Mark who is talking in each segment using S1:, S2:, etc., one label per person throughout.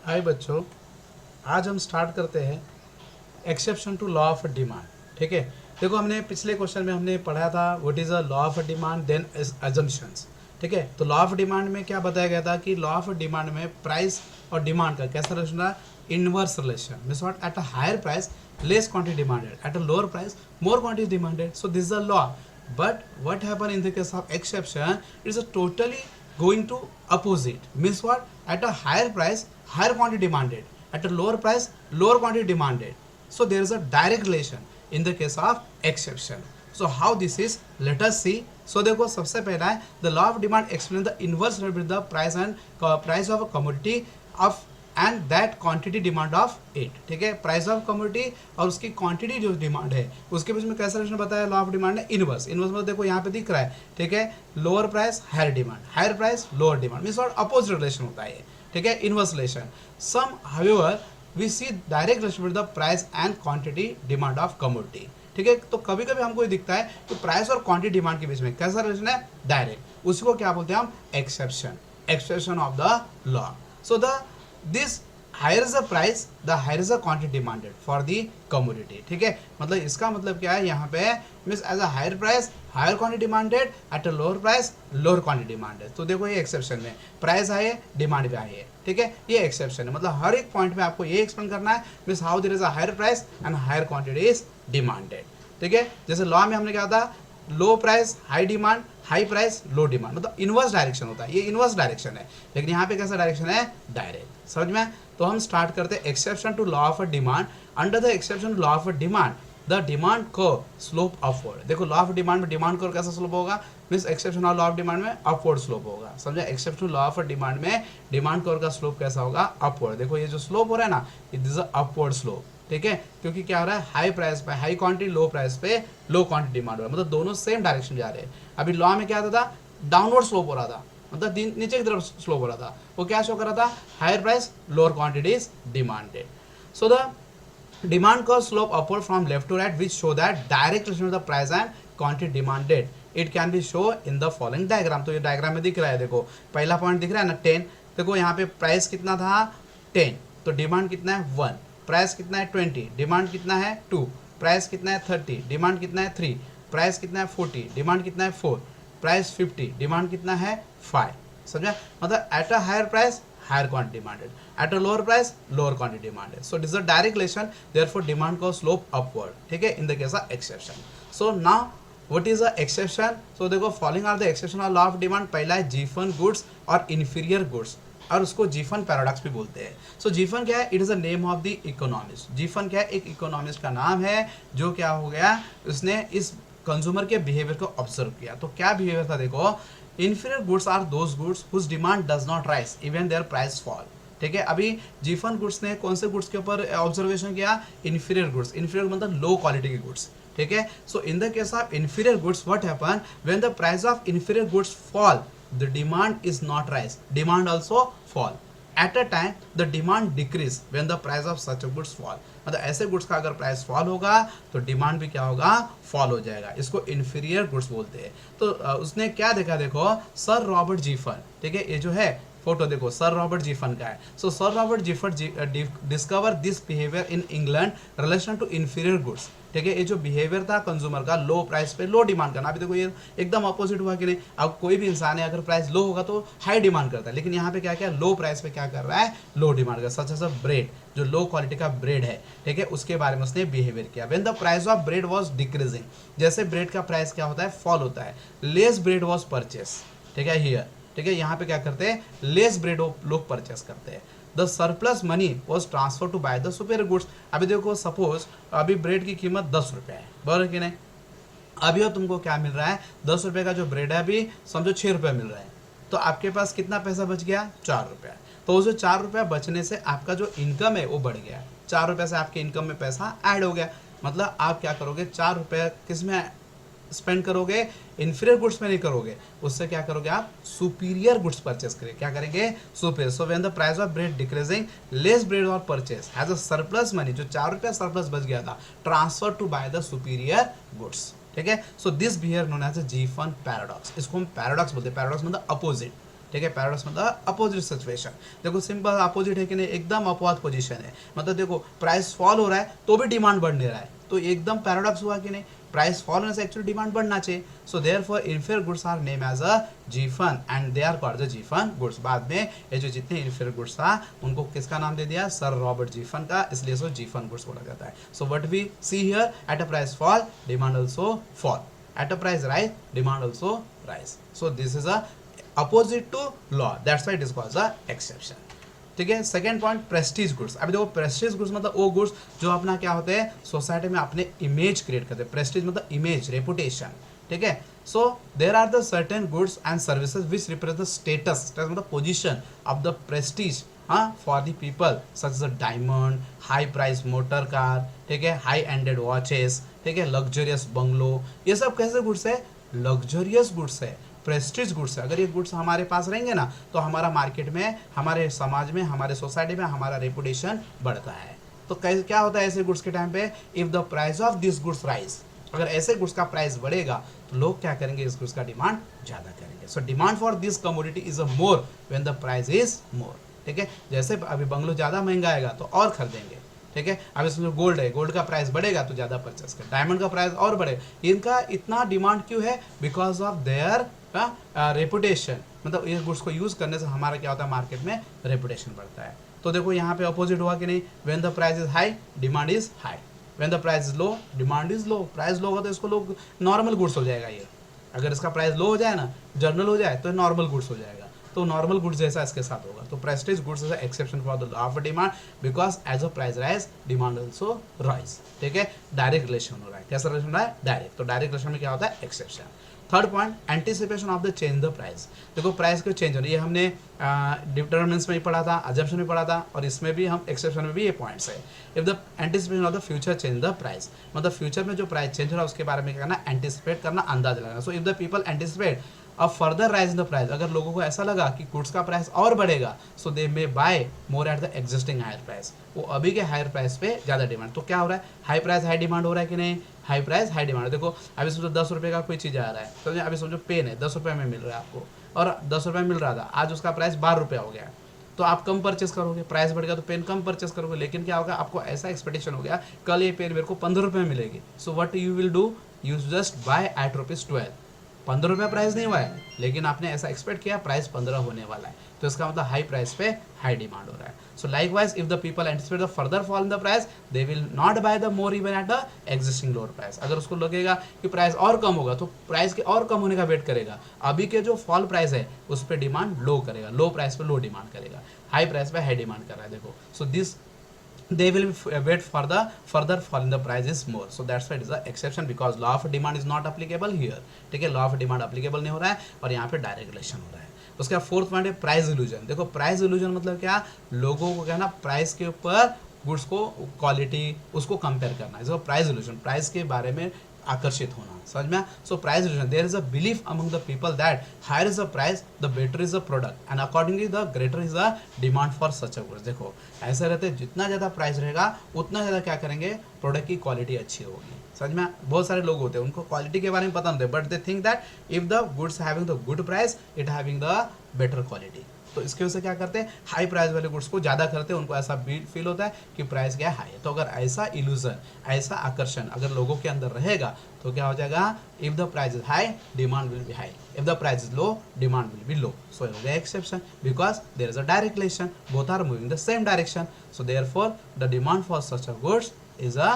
S1: हाय बच्चों, आज हम स्टार्ट करते हैं exception to law of demand. ठीक है, देखो हमने पिछले क्वेश्चन में हमने पढ़ा था what is a law of demand then assumptions. ठीक है, तो लॉ ऑफ डिमांड में क्या बताया गया था कि लॉ ऑफ डिमांड में प्राइस और डिमांड का कैसा रिलेशन रहा, inverse relation. Means what, at a higher price less quantity demanded, at a lower price more quantity demanded. So this is the law, but what happen in the case of exception, it's a totally going to opposite. Means what, at a higher price higher quantity demanded, at a lower price lower quantity demanded. So there is a direct relation in the case of exception. So how this is, let us see. So देखो सबसे पहला है the law of demand explain the inverse with the price and price of a commodity of and that quantity demand of it. ठीक है, price of commodity और उसकी quantity जो demand है उसके बीच में कैसा रिलेशन बताया लॉ ऑफ डिमांड ने, इनवर्स। इनवर्स मतलब देखो यहाँ पे दिख रहा है, ठीक है, lower price higher demand, higher price lower demand, means और अपोजिट रिलेशन होता है। ठीक है, inverse relation. Some however we see direct relation with the price and quantity demand of commodity. ठीक है, तो कभी कभी हमको ये दिखता है कि प्राइस और क्वांटिटी डिमांड के बीच में कैसा रिलेशन है, डायरेक्ट। उसी को क्या बोलते हैं हम, exception, exception of the law. So the this higher is the price the higher is the quantity demanded for the commodity. ठीक है, मतलब इसका मतलब क्या है यहाँ पे, means as a higher price higher quantity demanded, at a lower price lower quantity demanded. तो देखो ये एक्सेप्शन में प्राइस हाई है डिमांड भी हाई है। ठीक है, ये एक्सेप्शन है, मतलब हर एक पॉइंट में आपको ये एक्सप्लेन करना है, means how there is a higher price and higher quantity is demanded. ठीक है, जैसे लॉ में हमने क्या था, low price high demand, high price low demand, मतलब इनवर्स डायरेक्शन होता है, ये इनवर्स डायरेक्शन है। लेकिन यहाँ पे कैसा डायरेक्शन है, डायरेक्ट। समझ में? तो हम स्टार्ट करते हैं exception to law of demand. Under the exception law of demand the demand curve slope upward. देखो लॉ ऑफ डिमांड में डिमांड कर्व कैसा स्लोप होगा, means exception of law of demand में अपवर्ड स्लोप होगा। समझे? Exception law of demand में demand curve का slope कैसा होगा, अपवर्ड। देखो ये जो स्लोप हो रहा है ना, इट इज अपवर्ड स्लोप। ठीक है, क्योंकि क्या हो रहा है, हाई प्राइस पे हाई क्वांटिटी, लो प्राइस पे लो क्वांटिटी डिमांड हो रहा है, मतलब दोनों सेम डायरेक्शन जा रहे हैं। अभी लॉ में क्या आता था, डाउनवर्ड स्लोप हो रहा था, मतलब नीचे की तरफ स्लोप हो रहा था। वो क्या शो कर रहा था, higher price lower quantities demanded. So the demand curve slope upward from left to right which show that direct relation with the price and quantity demanded. It can be show in the following diagram. तो ये diagram में दिख रहा है, देखो पहला point दिख रहा है ना 10। देखो यहाँ पे प्राइस कितना था 10, तो डिमांड कितना है 1, प्राइस कितना है 20, डिमांड कितना है 2, प्राइस कितना है 30, डिमांड कितना है 3, प्राइस कितना है 40, डिमांड कितना है 4, प्राइस 50, डिमांड कितना है 5। समझा? मतलब at a higher price higher quantity demanded, at a lower price lower quantity demanded. So this is a direct relation, therefore demand को स्लोप अपवर्ड। ठीक है, in the case of exception. So now what is a exception? So देखो following are the exception of law of demand. पहला है Giffen goods और inferior goods, और उसको जीफन paradox भी बोलते हैं। सो जीफन क्या है, it is the name of the economist. Giffen क्या है, एक इकोनॉमिस्ट का नाम है, जो क्या हो गया, उसने इस कंज्यूमर के बिहेवियर को ऑब्जर्व किया। तो क्या बिहेवियर था, देखो inferior goods are those goods whose demand does not rise even their price fall। ठीक है, अभी जीफन गुड्स ने कौन से गुड्स के ऊपर ऑब्जर्वेशन किया, इन्फीरियर गुड्स। इन्फीरियर मतलब लो क्वालिटी के गुड्स। ठीक है, so in the case of inferior goods what happen, when the price of inferior goods fall the demand is not rise, demand also fall. At a time the demand decrease when the price of such goods fall. मतलब ऐसे goods का अगर price fall होगा तो demand भी क्या होगा, fall हो जाएगा। इसको इन्फीरियर गुड्स बोलते हैं। तो उसने क्या देखा, देखो सर रॉबर्ट जीफन, ठीक है, ये जो है फोटो देखो सर रॉबर्ट जीफन का है। So sir Robert Giffen discover this behaviour in England relation to inferior goods. ठीक है, ये जो बिहेवियर था कंज्यूमर का, लो प्राइस पे लो डिमांड करना। अभी देखो ये एकदम अपोजिट हुआ कि नहीं। अब कोई भी इंसान है, अगर प्राइस लो होगा तो हाई डिमांड करता है, लेकिन यहाँ पे क्या क्या लो प्राइस पे क्या कर रहा है, लो डिमांड कर। सच एज अ ब्रेड, जो लो क्वालिटी का ब्रेड है, ठीक है, उसके बारे में उसने बिहेवियर किया। When the price of bread was decreasing, जैसे ब्रेड का प्राइस क्या होता है, फॉल होता है, लेस ब्रेड वाज परचेस। ठीक है, हियर, ठीक है, यहाँ पे क्या करते हैं, लेस ब्रेड लोग परचेस करते हैं। The surplus money was transfer to buy the superior goods. अभी देखो सपोज अभी ब्रेड की कीमत 10 रुपये है, बराबर कि नहीं। अभी और तुमको क्या मिल रहा है, 10 रुपये का जो ब्रेड है अभी समझो 6 रुपये मिल रहा है, तो आपके पास कितना पैसा बच गया, 4 रुपया। तो उस 4 रुपया बचने से आपका जो इनकम है वो बढ़ गया, 4 रुपये से आपके इनकम में पैसा ऐड हो गया। मतलब आप क्या करोगे, 4 रुपये किस में स्पेंड करोगे, इन्फीरियर गुड्स में नहीं करोगे, उससे क्या करोगे आप, सुपीरियर गुड्स परचेस करेंगे। क्या करेंगे, superior. So when the price of bread decreasing, less bread और purchase has a surplus money, जो 4 रुपया सरप्लस बच गया था, transfer to buy the superior goods. ठीक है, so this behaviour known as a Giffen paradox. इसको हम पैराडॉक्स बोलते हैं। पैराडॉक्स मतलब अपोजिट, ठीक है। पैराडॉक्स मतलब अपोजिट सिचुएशन। देखो सिंपल अपोजिट है कि नहीं, एकदम अपवाद पोजीशन है। मतलब देखो प्राइस फॉल हो रहा है तो भी डिमांड बढ़ नहीं रहा है, तो एकदम पैराडॉक्स हुआ कि नहीं। प्राइस फॉल होने से एक्चुअली डिमांड बढ़ना चाहिए। So therefore inferior goods are name as a Giffen and they are called the Giffen goods. बाद में ये जो जितने इन्फीरियर गुड्स था उनको किसका नाम दे दिया, सर रॉबर्ट जीफन का, इसलिए सो जीफन गुड्स बोला जाता है। So what we see here, at a price fall demand also fall, at a price rise demand also rise. So this is a opposite to law, that's why it is called a exception. ठीक है। Second point, prestige goods. अभी देखो Prestige goods मतलब वो goods जो अपना क्या होते हैं, सोसाइटी में अपने इमेज क्रिएट करते हैं। प्रेस्टीज मतलब इमेज, रेपुटेशन। ठीक है। So there are the certain goods and services which represent the status मतलब position of the prestige for the people, such as a diamond, high price motor car, ठीक है, high ended watches, ठीक है, luxurious bungalow. ये सब कैसे goods है, luxurious goods है, प्रेस्टीज गुड्स है। अगर ये गुड्स हमारे पास रहेंगे ना तो हमारा मार्केट में, हमारे समाज में, हमारे सोसाइटी में हमारा रेपुटेशन बढ़ता है। तो क्या होता है ऐसे गुड्स के टाइम पे, if the price of this goods rise, अगर ऐसे गुड्स का प्राइस बढ़ेगा तो लोग क्या करेंगे, इस गुड्स का डिमांड ज़्यादा करेंगे। So demand for this commodity is a more when the price is more. ठीक है। जैसे अभी बंगलो ज़्यादा महंगा आएगा तो और खरीदेंगे। ठीक है। अब इसमें गोल्ड है, गोल्ड का प्राइस बढ़ेगा तो ज़्यादा परचेस कर, डायमंड का प्राइस और बढ़ेगा। इनका इतना डिमांड क्यों है, बिकॉज ऑफ देयर रेपुटेशन। मतलब ये गुड्स को यूज़ करने से हमारा क्या होता है, मार्केट में रेपुटेशन बढ़ता है। तो देखो यहाँ पे अपोजिट हुआ कि नहीं, when the price is high demand is high, when the price is low demand is low. Price low होगा तो इसको लोग नॉर्मल गुड्स हो जाएगा ये। अगर इसका प्राइस लो हो जाए ना, जनरल हो जाए, तो नॉर्मल गुड्स हो जाएगा। तो नॉर्मल गुड्स जैसा इसके साथ होगा। तो prestige goods is exception for the law of demand, because as a price rise demand also rise. ठीक है। डायरेक्ट रिलेशन हो रहा है। कैसा रिलेशन हो रहा है, डायरेक्ट। तो डायरेक्ट रिलेशन में क्या होता है, exception. Third point, anticipation of the change the price. देखो प्राइस के चेंज होने, ये हमने डिटरमिनेंट्स में ही पढ़ा था, अजम्पशन में पढ़ा था, और इसमें भी हम एक्सेप्शन में भी ये पॉइंट्स है। If the anticipation of the future change the price, मतलब फ्यूचर में जो प्राइस चेंज हो रहा है उसके बारे में क्या करना, एंटिसिपेट करना, अंदाज लगाना। So if the people anticipate a further rise in the price, अगर लोगों को ऐसा लगा कि गुड्स का प्राइस और बढ़ेगा, so they may buy more at the existing higher price, वो अभी के हायर प्राइस पे ज़्यादा डिमांड। तो क्या हो रहा है, हाई प्राइस हाई डिमांड हो रहा है कि नहीं, हाई प्राइस हाई डिमांड। देखो अभी समझो 10 रुपये का कोई चीज़ आ रहा है, तो अभी समझो पेन है 10 रुपये में मिल रहा है आपको, और 10 रुपये में मिल रहा था, आज उसका प्राइस 12 रुपये हो गया, तो आप कम परचेस करोगे। प्राइस बढ़ गया तो पेन कम परचेस करोगे। लेकिन क्या होगा, आपको ऐसा एक्सपेक्टेशन हो गया कल ये पेन मेरे को 15 रुपये में मिलेगी। So what you will do, you just buy at ₹12। 15 रुपये प्राइस नहीं हुआ है, लेकिन आपने ऐसा एक्सपेक्ट किया प्राइस 15 होने वाला है, तो इसका मतलब हाई प्राइस पे हाई डिमांड हो रहा है। सो likewise if the people anticipate the further fall in the price, they will not by the more even at the existing lower price. अगर उसको लगेगा कि प्राइस और कम होगा तो प्राइस के और कम होने का वेट करेगा। अभी के जो फॉल प्राइस है उस पर डिमांड लो करेगा, लो प्राइस पे लो डिमांड करेगा, हाई प्राइस पे हाई डिमांड कर रहा है। देखो so this they will wait for the further fall in the price is more, so that's why it is the exception, because law of demand is not applicable here। ठीक है, law of demand applicable नहीं हो रहा है और यहाँ पे direct relation हो रहा है। उसका फोर्थ पॉइंट है प्राइस इल्यूजन। देखो प्राइस इल्यूजन मतलब क्या, लोगों को कहना प्राइस के ऊपर गुड्स को क्वालिटी उसको कंपेयर करना, इसको प्राइस इल्यूजन, प्राइस के बारे में आकर्षित होना, समझ में। So price illusion, there is a belief among the people that higher is the price the better is the product and accordingly the greater is the demand for such a goods. देखो ऐसे रहते, जितना ज़्यादा price रहेगा उतना ज़्यादा क्या करेंगे, प्रोडक्ट की क्वालिटी अच्छी होगी। समझ में। बहुत सारे लोग होते हैं उनको क्वालिटी के बारे में पता नहीं होता, but they think that if the goods having the good price it having the better quality. तो इसकी वजह से क्या करते हैं, हाई प्राइस वाले गुड्स को ज़्यादा करते हैं, उनको ऐसा फील होता है कि प्राइस क्या है हाई। तो अगर ऐसा इल्यूजन, ऐसा आकर्षण अगर लोगों के अंदर रहेगा तो क्या हो जाएगा, if the price is high demand will be high, if the price is low demand will be low. So हो गया exception, because there is a direct relation, both are moving the same direction. So therefore the demand for such a goods is a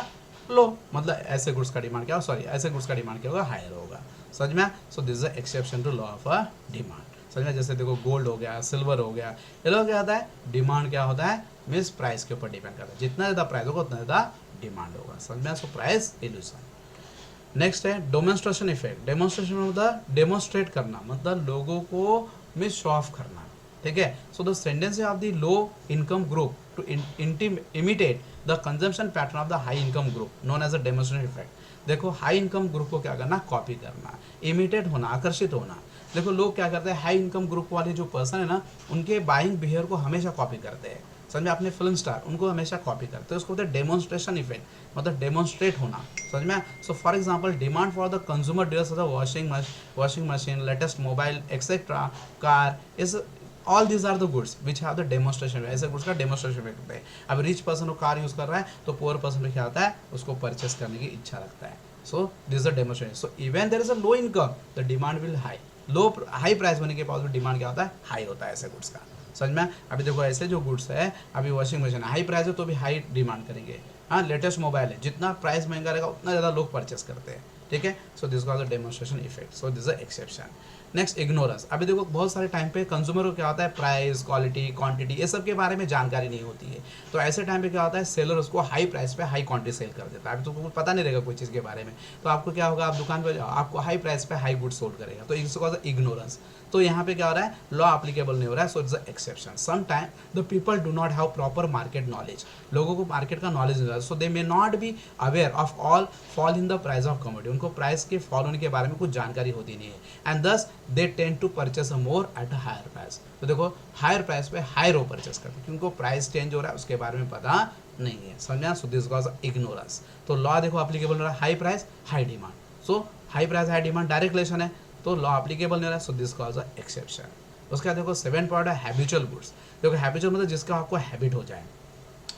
S1: low, मतलब ऐसे goods का demand क्या, sorry ऐसे goods का demand क्या होगा, हायर होगा। समझ में। So this is exception to law of a demand. समझ में। जैसे देखो गोल्ड हो गया, सिल्वर हो गया, ये लोग क्या होता है, डिमांड क्या होता है, मीन्स प्राइस के ऊपर डिपेंड करता है, जितना ज़्यादा प्राइस होगा उतना ज़्यादा डिमांड होगा। समझ में। So price illusion. नेक्स्ट है डेमोन्स्ट्रेशन इफेक्ट। डेमोन्स्ट्रेशन मतलब डेमोन्स्ट्रेट करना, मतलब लोगों को में शो ऑफ करना। ठीक है। So the tendency of the low income group to imitate the consumption pattern of the high income group known as a demonstration effect. देखो हाई इनकम ग्रुप को क्या करना, कॉपी करना, इमिटेट होना, आकर्षित होना। देखो लोग क्या करते हैं, हाई इनकम ग्रुप वाले जो पर्सन है ना, उनके बाइंग बिहेवियर को हमेशा कॉपी करते हैं। समझ में, अपने फिल्म स्टार उनको हमेशा कॉपी करते हैं, उसको बोलते हैं डेमोन्स्ट्रेशन इफेक्ट, मतलब डेमोन्स्ट्रेट होना, समझ में। So for example demand for the consumer durables washing machine, latest mobile etcetera, car is all these are the goods which have the demonstration, ऐसे गुड्स का डेमोन्स्ट्रेशन इफेक्ट होता है। अब रिच पर्सन वो कार यूज़ कर रहा है तो पुअर पर्सन में क्या होता है, उसको परचेस करने की इच्छा रखता है। So this is the demonstration. So even there is a low income the demand will high, high price होने के बाद डिमांड क्या होता है, हाई होता है ऐसे गुड्स का, समझ में। अभी देखो ऐसे जो गुड्स है, अभी वॉशिंग मशीन हाई प्राइस है तो भी हाई डिमांड करेंगे। हाँ, लेटेस्ट मोबाइल है, जितना प्राइस महंगा रहेगा उतना ज़्यादा लोग परचेस करते हैं, ठीक है। So this cause the demonstration effect, so this is exception. Next ignorance. अभी देखो बहुत सारे टाइम पे कंज्यूमर को क्या होता है, प्राइस, क्वालिटी, क्वांटिटी ये सब के बारे में जानकारी नहीं होती है, तो ऐसे टाइम पे क्या होता है, सेलर उसको हाई प्राइस पे हाई क्वांटिटी सेल कर देता है। अभी तो कुछ पता नहीं रहेगा कोई चीज़ के बारे में, तो आपको क्या होगा, आप दुकान पर जाओ, आपको हाई प्राइस पे हाई गुड सोल्ड करेगा, तो इसको कॉज इग्नोरेंस। तो यहाँ पे क्या हो रहा है, लॉ एप्लीकेबल नहीं हो रहा है, so it's a exception. Some time the people do not have proper market knowledge, लोगों को मार्केट का नॉलेज नहीं होता, so they may not be aware of all fall in the price of commodity, उनको प्राइस के fall होने के बारे में कुछ जानकारी होती नहीं है, and thus they tend to purchase more at a higher price. तो देखो हायर प्राइस पे हायर वो परचेस करते हैं, उनको प्राइस चेंज हो रहा है उसके बारे में पता नहीं है, समझा। So this cause ignorance. तो लॉ देखो एप्लीकेबल हो रहा है, high price high demand, so high price high demand direct relation है, तो लॉ एप्लीकेबल नहीं हो रहा है, सो दिस कॉज एक्सेप्शन। उसके बाद देखो 7 पॉइंट है हैबिचुअल गुड्स। देखो हैबिचुअल मतलब जिसका आपको हैबिट हो जाए,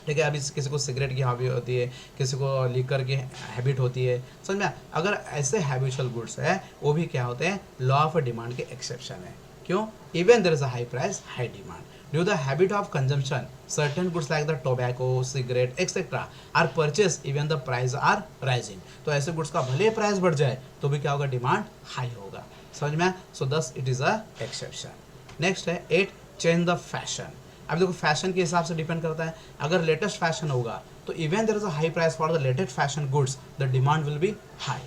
S1: ठीक है। अभी किसी को सिगरेट की हॉबी होती है, किसी को लीकर की हैबिट होती है, समझ में। अगर ऐसे हैबिचुअल गुड्स है वो भी क्या होते हैं, लॉ ऑफ डिमांड के एक्सेप्शन है। क्यों, even there is a high price high demand due the habit of consumption certain goods like the tobacco, cigarette etcetera are purchase even the price are rising. तो ऐसे goods का भले price बढ़ जाए तो भी क्या होगा, डिमांड हाई होगा, समझ में। So this it is a exception. Next है 8 चेंज द फैशन। अब देखो फैशन के हिसाब से डिपेंड करता है, अगर लेटेस्ट फैशन होगा तो even there is a high price for the latest fashion goods the demand will be high,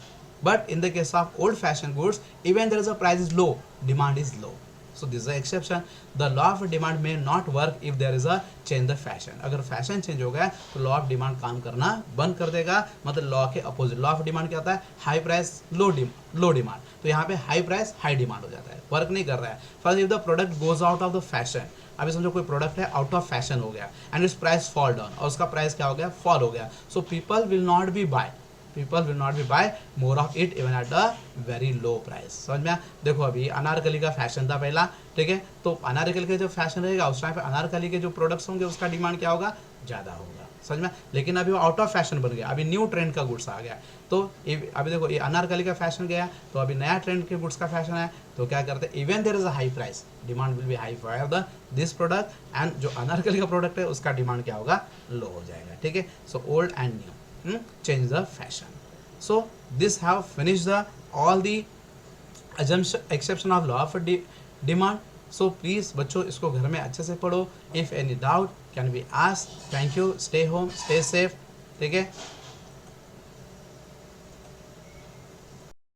S1: but in the case of old fashion goods even there is a price is low demand is low, so this is a exception. The law of demand may not work if there is a change the fashion. अगर fashion change हो गया तो law of demand काम करना बंद कर देगा, मतलब लॉ के अपोजिट। लॉ ऑफ डिमांड क्या होता है, हाई प्राइस लो डिमांड, तो यहाँ पे हाई प्राइस हाई डिमांड हो जाता है, वर्क नहीं कर रहा है। First if the product goes out of the fashion, अभी समझो कोई प्रोडक्ट है आउट ऑफ फैशन हो गया and its price fall down, और उसका प्राइस क्या हो गया, फॉल हो गया, so people will not be buy more of it even at the very low price, समझ में। देखो अभी अनारकली का फैशन था पहला, ठीक है, तो अनारकली का जो फैशन रहेगा उस टाइम पे अनारकली के जो प्रोडक्ट्स होंगे उसका डिमांड क्या होगा, ज़्यादा होगा, समझ में। लेकिन अभी वो आउट ऑफ फैशन बन गया, अभी न्यू ट्रेंड का गुड्स आ गया, तो अभी देखो ये अनारकली का फैशन गया तो अभी नया ट्रेंड के गुड्स का फैशन है, तो क्या करते हैं, even there is a high price demand will be high for the this product, and जो अनारकली का प्रोडक्ट है उसका डिमांड क्या होगा, लो हो जाएगा, ठीक है। So old and new change the fashion. So this have finished the all the assumption exception of law of demand. So please बच्चों इसको घर में अच्छे से पढ़ो. If any doubt can be asked. Thank you. Stay home. Stay safe. ठीक है.